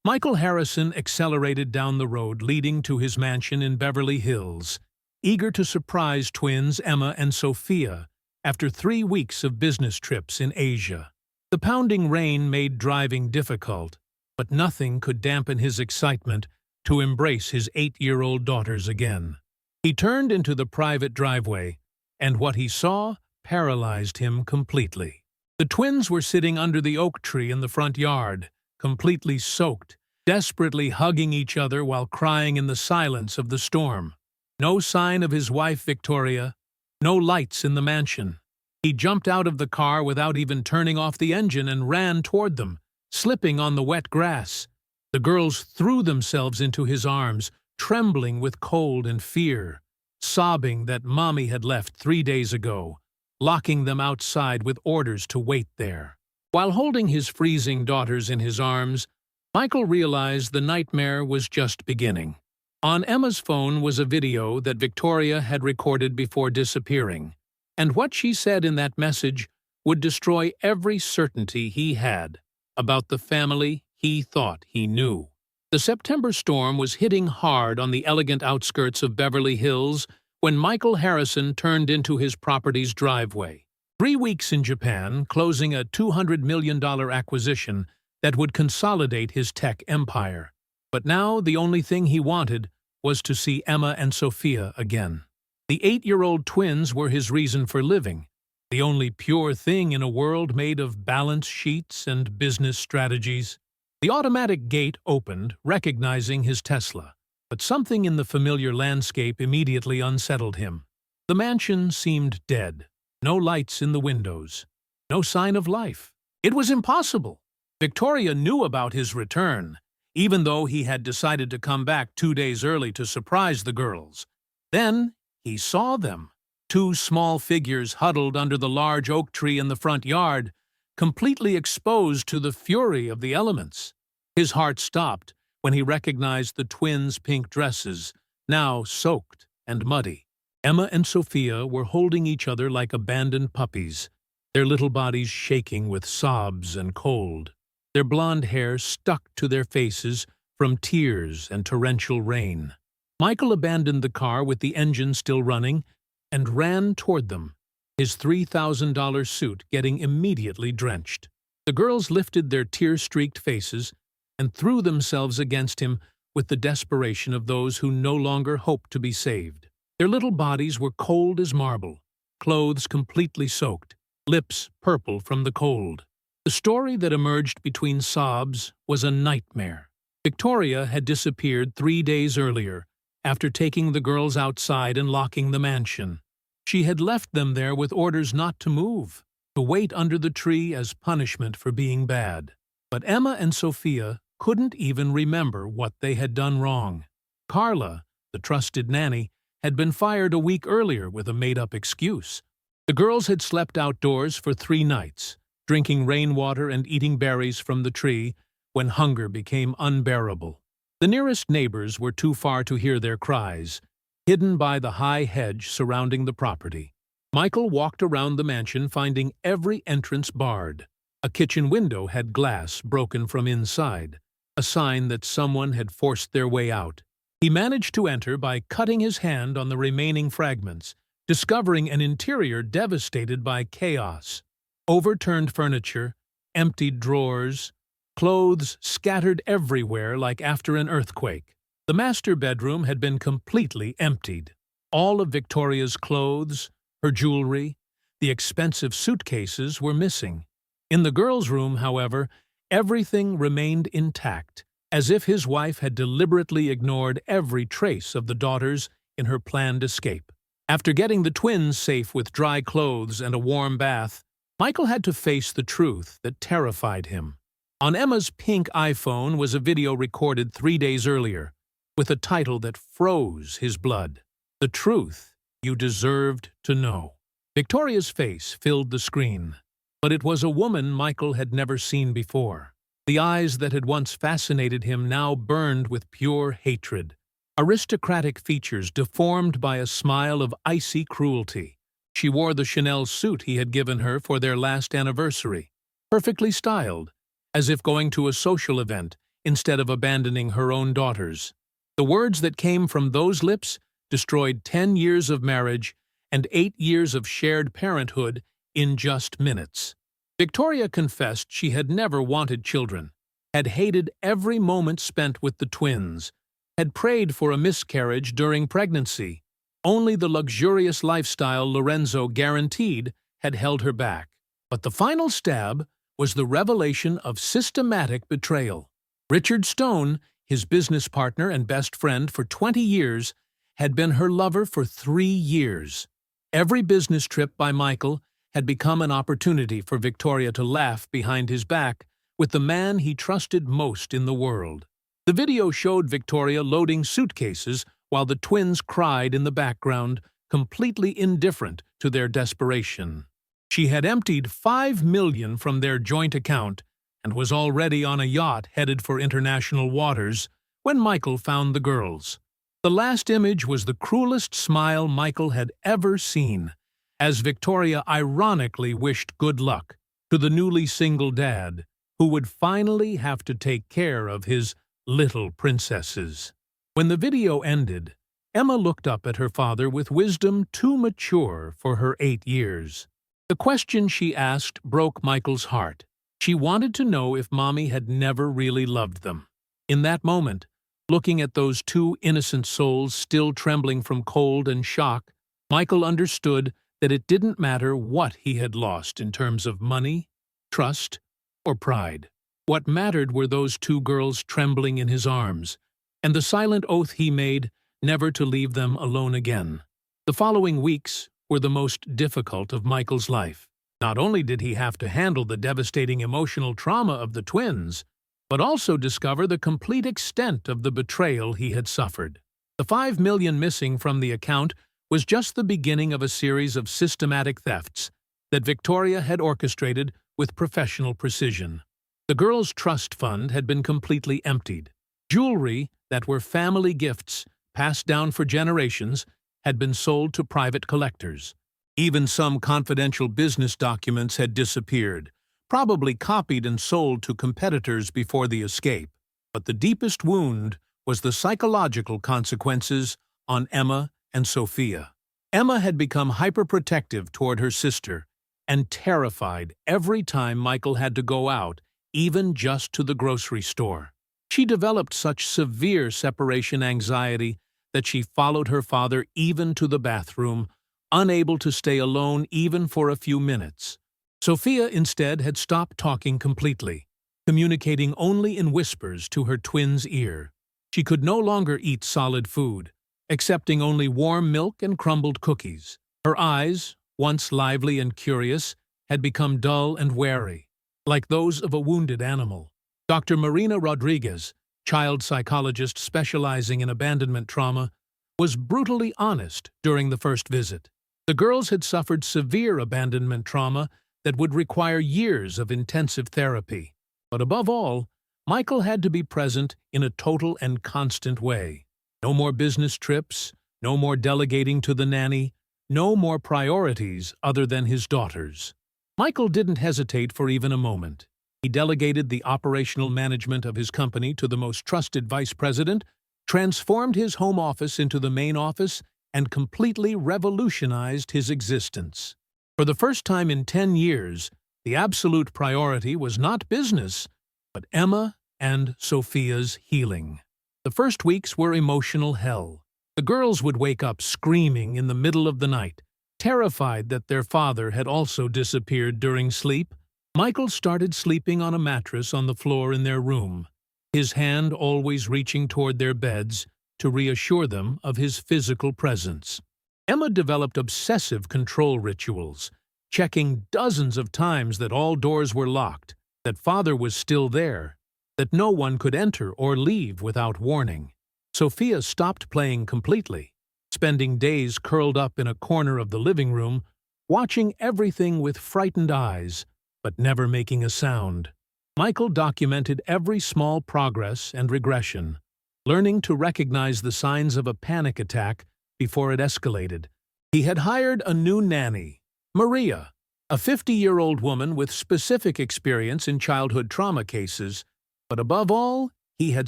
Michael Harrison accelerated down the road leading to his mansion in Beverly Hills, eager to surprise twins Emma and Sophia after 3 weeks of business trips in Asia. The pounding rain made driving difficult, but nothing could dampen his excitement to embrace his 8-year-old daughters again. He turned into the private driveway, and what he saw paralyzed him completely. The twins were sitting under the oak tree in the front yard, completely soaked, desperately hugging each other while crying in the silence of the storm. No sign of his wife Victoria, no lights in the mansion. He jumped out of the car without even turning off the engine and ran toward them, slipping on the wet grass. The girls threw themselves into his arms, trembling with cold and fear, sobbing that Mommy had left 3 days ago, locking them outside with orders to wait there. While holding his freezing daughters in his arms, Michael realized the nightmare was just beginning. On Emma's phone was a video that Victoria had recorded before disappearing, and what she said in that message would destroy every certainty he had about the family he thought he knew. The September storm was hitting hard on the elegant outskirts of Beverly Hills when Michael Harrison turned into his property's driveway. 3 weeks in Japan, closing a $200 million acquisition that would consolidate his tech empire. But now the only thing he wanted was to see Emma and Sophia again. The 8-year-old twins were his reason for living, the only pure thing in a world made of balance sheets and business strategies. The automatic gate opened, recognizing his Tesla, but something in the familiar landscape immediately unsettled him. The mansion seemed dead. No lights in the windows. No sign of life. It was impossible. Victoria knew about his return, even though he had decided to come back 2 days early to surprise the girls. Then he saw them. 2 small figures huddled under the large oak tree in the front yard, completely exposed to the fury of the elements. His heart stopped when he recognized the twins' pink dresses, now soaked and muddy. Emma and Sophia were holding each other like abandoned puppies, their little bodies shaking with sobs and cold, their blonde hair stuck to their faces from tears and torrential rain. Michael abandoned the car with the engine still running and ran toward them, his $3,000 suit getting immediately drenched. The girls lifted their tear-streaked faces and threw themselves against him with the desperation of those who no longer hoped to be saved. Their little bodies were cold as marble, clothes completely soaked, lips purple from the cold. The story that emerged between sobs was a nightmare. Victoria had disappeared 3 days earlier, after taking the girls outside and locking the mansion. She had left them there with orders not to move, to wait under the tree as punishment for being bad. But Emma and Sophia couldn't even remember what they had done wrong. Carla, the trusted nanny, had been fired a week earlier with a made-up excuse. The girls had slept outdoors for 3 nights, drinking rainwater and eating berries from the tree when hunger became unbearable. The nearest neighbors were too far to hear their cries, hidden by the high hedge surrounding the property. Michael walked around the mansion, finding every entrance barred. A kitchen window had glass broken from inside, a sign that someone had forced their way out. He managed to enter by cutting his hand on the remaining fragments, discovering an interior devastated by chaos. Overturned furniture, emptied drawers, clothes scattered everywhere like after an earthquake. The master bedroom had been completely emptied. All of Victoria's clothes, her jewelry, the expensive suitcases were missing. In the girls' room, however, everything remained intact, as if his wife had deliberately ignored every trace of the daughters in her planned escape. After getting the twins safe with dry clothes and a warm bath, Michael had to face the truth that terrified him. On Emma's pink iPhone was a video recorded 3 days earlier, with a title that froze his blood. The truth you deserved to know. Victoria's face filled the screen, but it was a woman Michael had never seen before. The eyes that had once fascinated him now burned with pure hatred. Aristocratic features deformed by a smile of icy cruelty. She wore the Chanel suit he had given her for their last anniversary, perfectly styled, as if going to a social event instead of abandoning her own daughters. The words that came from those lips destroyed 10 years of marriage and 8 years of shared parenthood in just minutes. Victoria confessed she had never wanted children, had hated every moment spent with the twins, had prayed for a miscarriage during pregnancy. Only the luxurious lifestyle Lorenzo guaranteed had held her back. But the final stab was the revelation of systematic betrayal. Richard Stone, his business partner and best friend for 20 years, had been her lover for 3 years. Every business trip by Michael had become an opportunity for Victoria to laugh behind his back with the man he trusted most in the world. The video showed Victoria loading suitcases while the twins cried in the background, completely indifferent to their desperation. She had emptied $5 million from their joint account and was already on a yacht headed for international waters when Michael found the girls. The last image was the cruelest smile Michael had ever seen, as Victoria ironically wished good luck to the newly single dad, who would finally have to take care of his little princesses. When the video ended, Emma looked up at her father with wisdom too mature for her 8 years. The question she asked broke Michael's heart. She wanted to know if Mommy had never really loved them. In that moment, looking at those two innocent souls still trembling from cold and shock, Michael understood that it didn't matter what he had lost in terms of money, trust, or pride. What mattered were those two girls trembling in his arms, and the silent oath he made never to leave them alone again. The following weeks were the most difficult of Michael's life. Not only did he have to handle the devastating emotional trauma of the twins, but also discover the complete extent of the betrayal he had suffered. The $5 million missing from the account was just the beginning of a series of systematic thefts that Victoria had orchestrated with professional precision. The girls' trust fund had been completely emptied. Jewelry that were family gifts, passed down for generations, had been sold to private collectors. Even some confidential business documents had disappeared, probably copied and sold to competitors before the escape. But the deepest wound was the psychological consequences on Emma and Sophia. Emma had become hyperprotective toward her sister and terrified every time Michael had to go out, even just to the grocery store. She developed such severe separation anxiety that she followed her father even to the bathroom, unable to stay alone even for a few minutes. Sophia instead had stopped talking completely, communicating only in whispers to her twin's ear. She could no longer eat solid food, accepting only warm milk and crumbled cookies. Her eyes, once lively and curious, had become dull and wary, like those of a wounded animal. Dr. Marina Rodriguez, child psychologist specializing in abandonment trauma, was brutally honest during the first visit. The girls had suffered severe abandonment trauma that would require years of intensive therapy. But above all, Michael had to be present in a total and constant way. No more business trips, no more delegating to the nanny, no more priorities other than his daughters. Michael didn't hesitate for even a moment. He delegated the operational management of his company to the most trusted vice president, transformed his home office into the main office, and completely revolutionized his existence. For the first time in 10 years, the absolute priority was not business, but Emma and Sophia's healing. The first weeks were emotional hell. The girls would wake up screaming in the middle of the night, terrified that their father had also disappeared during sleep. Michael started sleeping on a mattress on the floor in their room, his hand always reaching toward their beds to reassure them of his physical presence. Emma developed obsessive control rituals, checking dozens of times that all doors were locked, that father was still there, that no one could enter or leave without warning. Sophia stopped playing completely, spending days curled up in a corner of the living room, watching everything with frightened eyes, but never making a sound. Michael documented every small progress and regression, learning to recognize the signs of a panic attack before it escalated. He had hired a new nanny, Maria, a 50-year-old woman with specific experience in childhood trauma cases, but above all, he had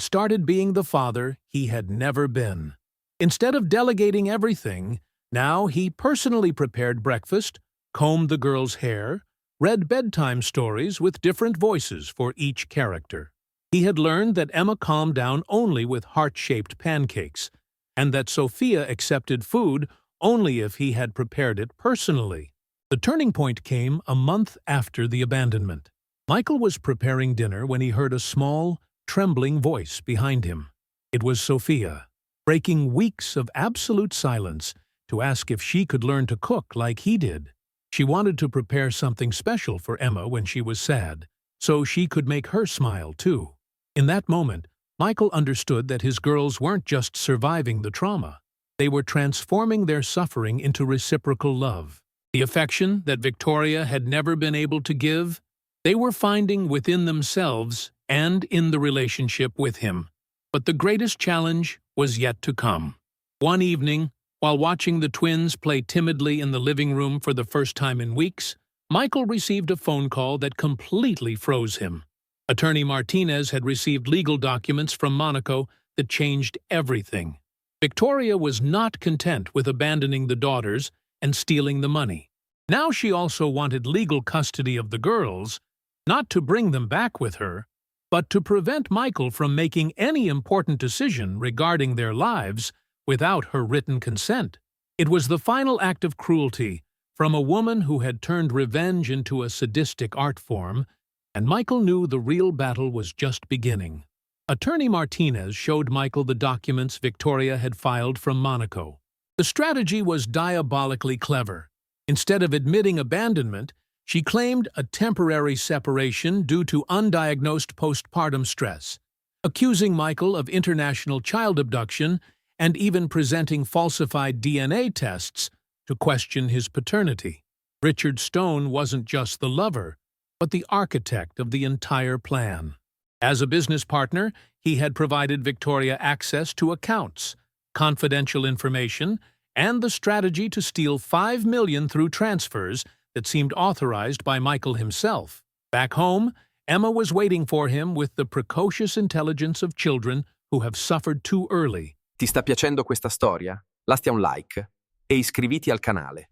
started being the father he had never been. Instead of delegating everything, now he personally prepared breakfast, combed the girls' hair, read bedtime stories with different voices for each character. He had learned that Emma calmed down only with heart-shaped pancakes, and that Sophia accepted food only if he had prepared it personally. The turning point came a month after the abandonment. Michael was preparing dinner when he heard a small, trembling voice behind him. It was Sophia, breaking weeks of absolute silence to ask if she could learn to cook like he did. She wanted to prepare something special for Emma when she was sad, so she could make her smile too. In that moment, Michael understood that his girls weren't just surviving the trauma. They were transforming their suffering into reciprocal love. The affection that Victoria had never been able to give, they were finding within themselves and in the relationship with him. But the greatest challenge was yet to come. One evening, while watching the twins play timidly in the living room for the first time in weeks, Michael received a phone call that completely froze him. Attorney Martinez had received legal documents from Monaco that changed everything. Victoria was not content with abandoning the daughters and stealing the money. Now she also wanted legal custody of the girls, not to bring them back with her, but to prevent Michael from making any important decision regarding their lives without her written consent. It was the final act of cruelty from a woman who had turned revenge into a sadistic art form, and Michael knew the real battle was just beginning. Attorney Martinez showed Michael the documents Victoria had filed from Monaco. The strategy was diabolically clever. Instead of admitting abandonment, she claimed a temporary separation due to undiagnosed postpartum stress, accusing Michael of international child abduction and even presenting falsified DNA tests to question his paternity. Richard Stone wasn't just the lover, but the architect of the entire plan. As a business partner, he had provided Victoria access to accounts, confidential information, and the strategy to steal $5 million through transfers that seemed authorized by Michael himself. Back home, Emma was waiting for him with the precocious intelligence of children who have suffered too early. Ti sta piacendo questa storia? Lascia un like e iscriviti al canale.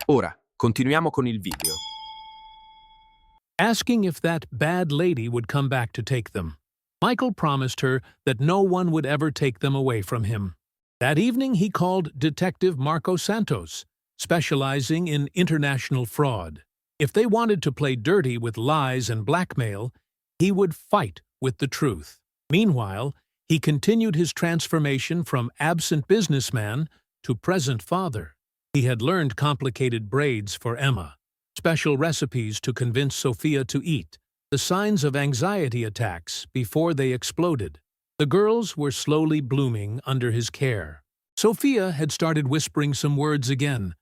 Ora, continuiamo con il video. Asking if that bad lady would come back to take them. Michael promised her that no one would ever take them away from him. That evening he called Detective Marco Santos, specializing in international fraud. If they wanted to play dirty with lies and blackmail, he would fight with the truth. Meanwhile, he continued his transformation from absent businessman to present father. He had learned complicated braids for Emma, special recipes to convince Sophia to eat, the signs of anxiety attacks before they exploded. The girls were slowly blooming under his care. Sophia had started whispering some words again.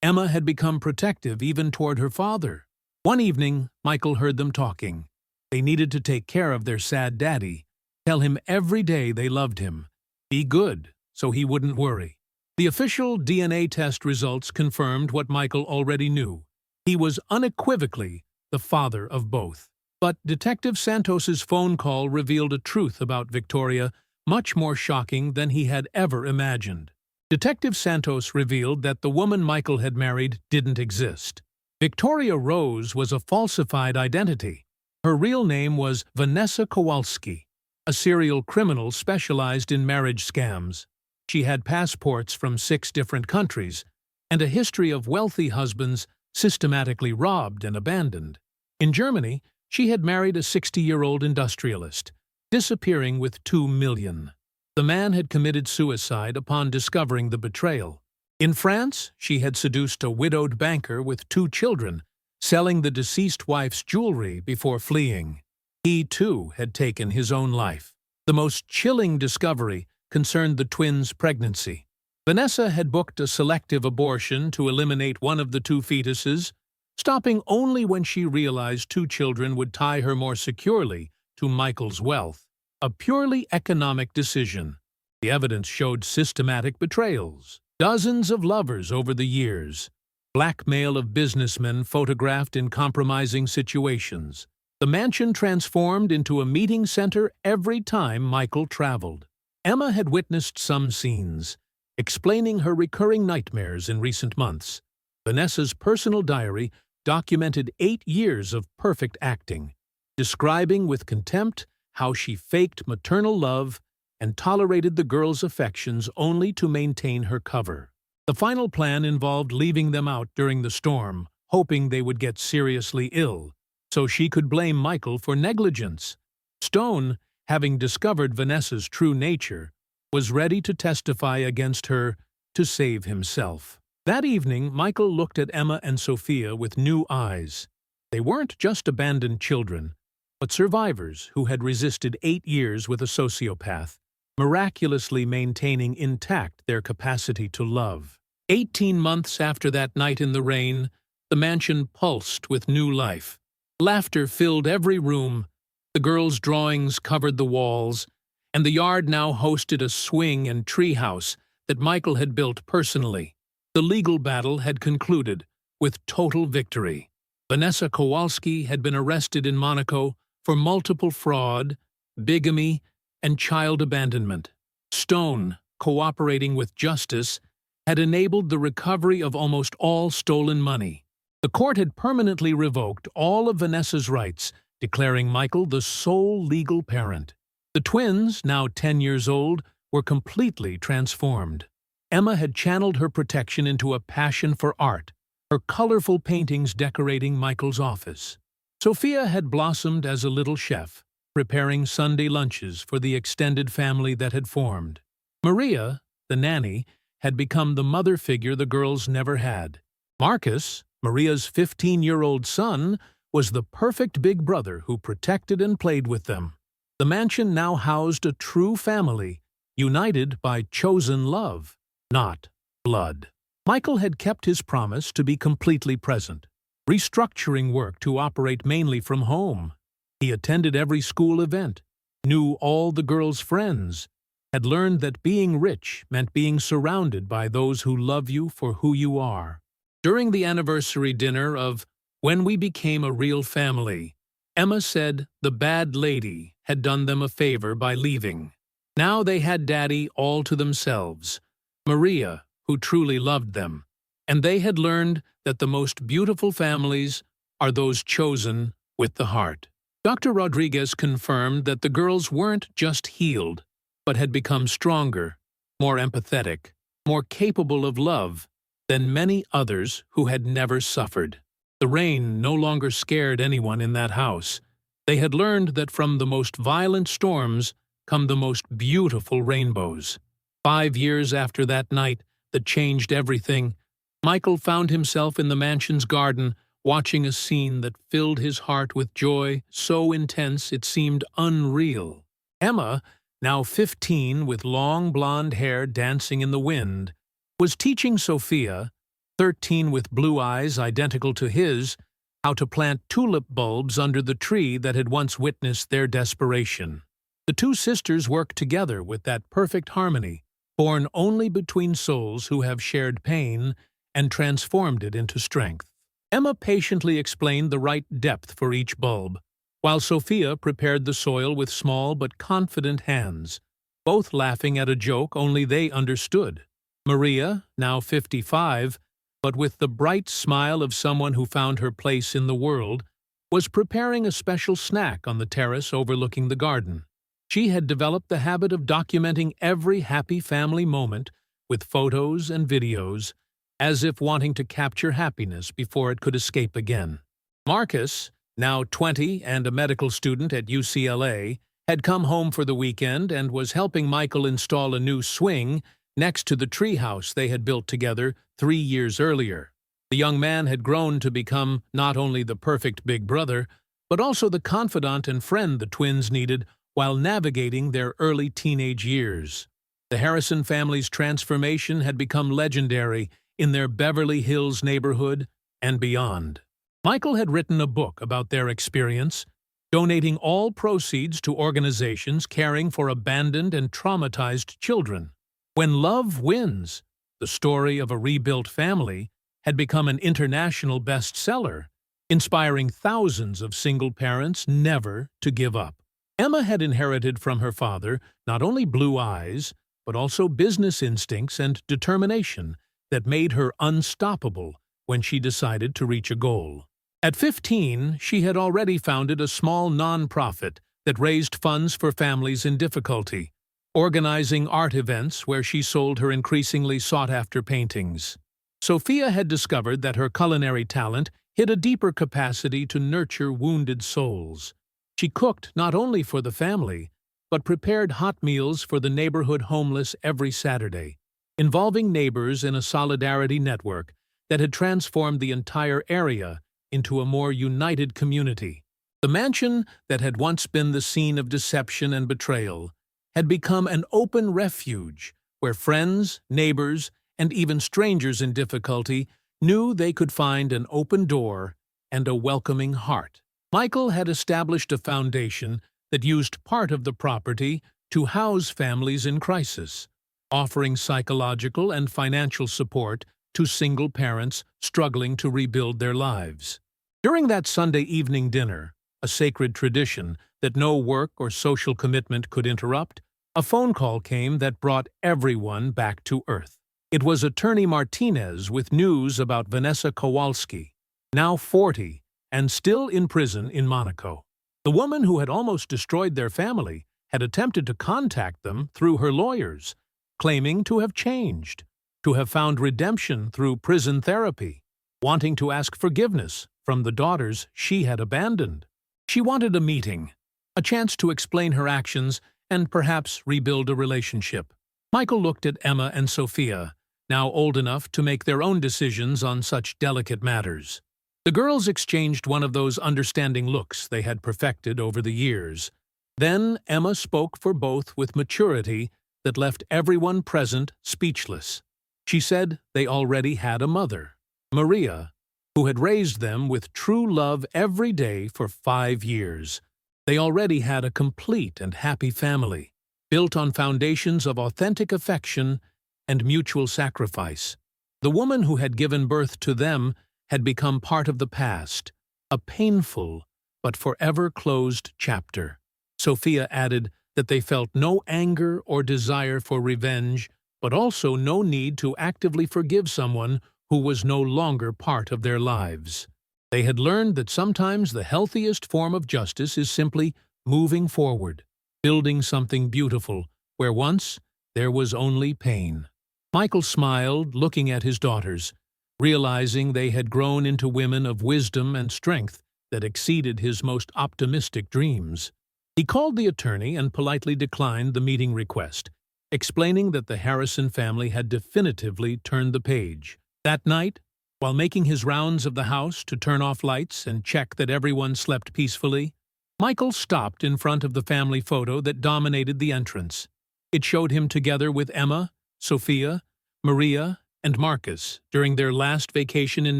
Emma had become protective even toward her father. One evening, Michael heard them talking. They needed to take care of their sad daddy, tell him every day they loved him, be good so he wouldn't worry. The official DNA test results confirmed what Michael already knew. He was unequivocally the father of both. But Detective Santos's phone call revealed a truth about Victoria much more shocking than he had ever imagined. Detective Santos revealed that the woman Michael had married didn't exist. Victoria Rose was a falsified identity. Her real name was Vanessa Kowalski, a serial criminal specialized in marriage scams. She had passports from 6 different countries and a history of wealthy husbands systematically robbed and abandoned. In Germany, she had married a 60-year-old industrialist, disappearing with $2 million. The man had committed suicide upon discovering the betrayal. In France, she had seduced a widowed banker with 2 children, selling the deceased wife's jewelry before fleeing. He, too, had taken his own life. The most chilling discovery concerned the twins' pregnancy. Vanessa had booked a selective abortion to eliminate one of the 2 fetuses, stopping only when she realized 2 children would tie her more securely to Michael's wealth. A purely economic decision. The evidence showed systematic betrayals, dozens of lovers over the years, blackmail of businessmen photographed in compromising situations. The mansion transformed into a meeting center every time Michael traveled. Emma had witnessed some scenes, explaining her recurring nightmares in recent months. Vanessa's personal diary documented 8 years of perfect acting, describing with contempt how she faked maternal love and tolerated the girl's affections only to maintain her cover. The final plan involved leaving them out during the storm, hoping they would get seriously ill, so she could blame Michael for negligence. Stone, having discovered Vanessa's true nature, was ready to testify against her to save himself. That evening, Michael looked at Emma and Sophia with new eyes. They weren't just abandoned children, but survivors who had resisted 8 years with a sociopath, miraculously maintaining intact their capacity to love. 18 months after that night in the rain, the mansion pulsed with new life. Laughter filled every room, the girls' drawings covered the walls, and the yard now hosted a swing and treehouse that Michael had built personally. The legal battle had concluded with total victory. Vanessa Kowalski had been arrested in Monaco for multiple fraud, bigamy, and child abandonment. Stone, cooperating with justice, had enabled the recovery of almost all stolen money. The court had permanently revoked all of Vanessa's rights, declaring Michael the sole legal parent. The twins, now 10 years old, were completely transformed. Emma had channeled her protection into a passion for art, her colorful paintings decorating Michael's office. Sophia had blossomed as a little chef, preparing Sunday lunches for the extended family that had formed. Maria, the nanny, had become the mother figure the girls never had. Marcus, Maria's 15-year-old son, was the perfect big brother who protected and played with them. The mansion now housed a true family, united by chosen love, not blood. Michael had kept his promise to be completely present, restructuring work to operate mainly from home. He attended every school event, knew all the girls' friends, had learned that being rich meant being surrounded by those who love you for who you are. During the anniversary dinner of When We Became a Real Family, Emma said the bad lady had done them a favor by leaving. Now they had Daddy all to themselves, Maria, who truly loved them, and they had learned that the most beautiful families are those chosen with the heart. Dr. Rodriguez confirmed that the girls weren't just healed, but had become stronger, more empathetic, more capable of love than many others who had never suffered. The rain no longer scared anyone in that house. They had learned that from the most violent storms come the most beautiful rainbows. 5 years after that night that changed everything, Michael found himself in the mansion's garden, watching a scene that filled his heart with joy so intense it seemed unreal. Emma, now 15 with long blonde hair dancing in the wind, was teaching Sophia, 13 with blue eyes identical to his, how to plant tulip bulbs under the tree that had once witnessed their desperation. The two sisters worked together with that perfect harmony, born only between souls who have shared pain and transformed it into strength. Emma patiently explained the right depth for each bulb, while Sophia prepared the soil with small but confident hands, both laughing at a joke only they understood. Maria, now 55, but with the bright smile of someone who found her place in the world, was preparing a special snack on the terrace overlooking the garden. She had developed the habit of documenting every happy family moment with photos and videos, as if wanting to capture happiness before it could escape again. Marcus, now 20 and a medical student at UCLA, had come home for the weekend and was helping Michael install a new swing next to the treehouse they had built together 3 years earlier. The young man had grown to become not only the perfect big brother, but also the confidant and friend the twins needed while navigating their early teenage years. The Harrison family's transformation had become legendary in their Beverly Hills neighborhood and beyond. Michael had written a book about their experience, donating all proceeds to organizations caring for abandoned and traumatized children. When Love Wins, the story of a rebuilt family, had become an international bestseller, inspiring thousands of single parents never to give up. Emma had inherited from her father not only blue eyes, but also business instincts and determination that made her unstoppable when she decided to reach a goal. At 15, she had already founded a small non-profit that raised funds for families in difficulty, organizing art events where she sold her increasingly sought-after paintings. Sophia had discovered that her culinary talent hid a deeper capacity to nurture wounded souls. She cooked not only for the family, but prepared hot meals for the neighborhood homeless every Saturday, involving neighbors in a solidarity network that had transformed the entire area into a more united community. The mansion that had once been the scene of deception and betrayal had become an open refuge where friends, neighbors, and even strangers in difficulty knew they could find an open door and a welcoming heart. Michael had established a foundation that used part of the property to house families in crisis, offering psychological and financial support to single parents struggling to rebuild their lives. During that Sunday evening dinner, a sacred tradition that no work or social commitment could interrupt, a phone call came that brought everyone back to earth. It was Attorney Martinez with news about Vanessa Kowalski, now 40 and still in prison in Monaco. The woman who had almost destroyed their family had attempted to contact them through her lawyers, claiming to have changed, to have found redemption through prison therapy, wanting to ask forgiveness from the daughters she had abandoned. She wanted a meeting, a chance to explain her actions and perhaps rebuild a relationship. Michael looked at Emma and Sophia, now old enough to make their own decisions on such delicate matters. The girls exchanged one of those understanding looks they had perfected over the years. Then Emma spoke for both with maturity that left everyone present speechless. She said they already had a mother, Maria, who had raised them with true love every day for 5 years. They already had a complete and happy family, built on foundations of authentic affection and mutual sacrifice. The woman who had given birth to them had become part of the past, a painful but forever closed chapter. Sophia added that they felt no anger or desire for revenge, but also no need to actively forgive someone who was no longer part of their lives. They had learned that sometimes the healthiest form of justice is simply moving forward, building something beautiful where once there was only pain. Michael smiled, looking at his daughters, realizing they had grown into women of wisdom and strength that exceeded his most optimistic dreams. He called the attorney and politely declined the meeting request, explaining that the Harrison family had definitively turned the page. That night, while making his rounds of the house to turn off lights and check that everyone slept peacefully, Michael stopped in front of the family photo that dominated the entrance. It showed him together with Emma, Sophia, Maria, and Marcus during their last vacation in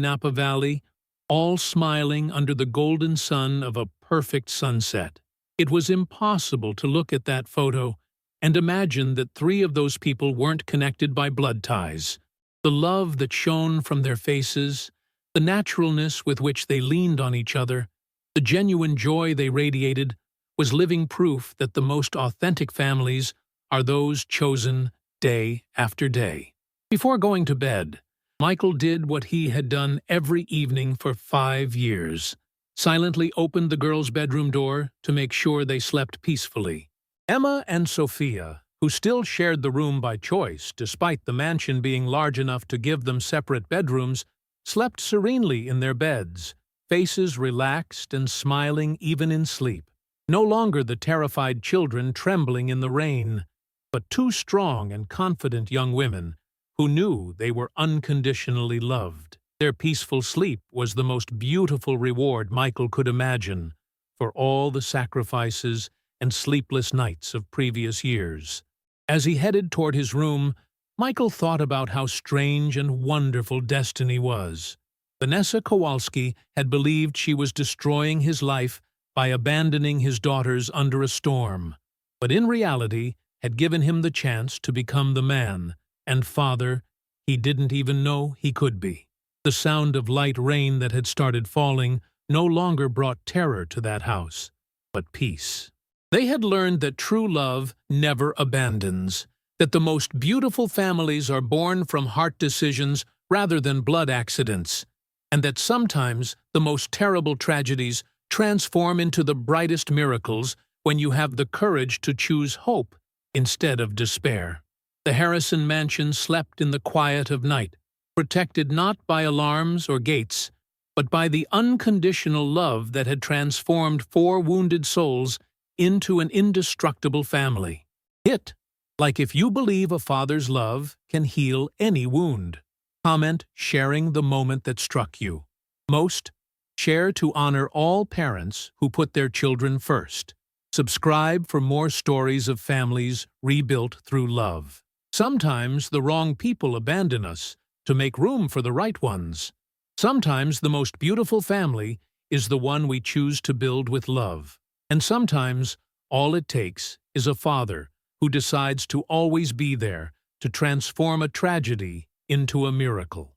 Napa Valley, all smiling under the golden sun of a perfect sunset. It was impossible to look at that photo and imagine that 3 of those people weren't connected by blood ties. The love that shone from their faces, the naturalness with which they leaned on each other, the genuine joy they radiated, was living proof that the most authentic families are those chosen day after day. Before going to bed, Michael did what he had done every evening for 5 years, silently opened the girls' bedroom door to make sure they slept peacefully. Emma and Sophia, who still shared the room by choice despite the mansion being large enough to give them separate bedrooms, slept serenely in their beds, faces relaxed and smiling even in sleep. No longer the terrified children trembling in the rain, but 2 strong and confident young women who knew they were unconditionally loved. Their peaceful sleep was the most beautiful reward Michael could imagine for all the sacrifices and sleepless nights of previous years. As he headed toward his room, Michael thought about how strange and wonderful destiny was. Vanessa Kowalski had believed she was destroying his life by abandoning his daughters under a storm, but in reality had given him the chance to become the man and father he didn't even know he could be. The sound of light rain that had started falling no longer brought terror to that house, but peace. They had learned that true love never abandons, that the most beautiful families are born from heart decisions rather than blood accidents, and that sometimes the most terrible tragedies transform into the brightest miracles when you have the courage to choose hope instead of despair. The Harrison mansion slept in the quiet of night, protected not by alarms or gates, but by the unconditional love that had transformed 4 wounded souls into an indestructible family. Hit, like if you believe a father's love can heal any wound. Comment sharing the moment that struck you. Most, share to honor all parents who put their children first. Subscribe for more stories of families rebuilt through love. Sometimes the wrong people abandon us to make room for the right ones. Sometimes the most beautiful family is the one we choose to build with love. And sometimes all it takes is a father who decides to always be there to transform a tragedy into a miracle.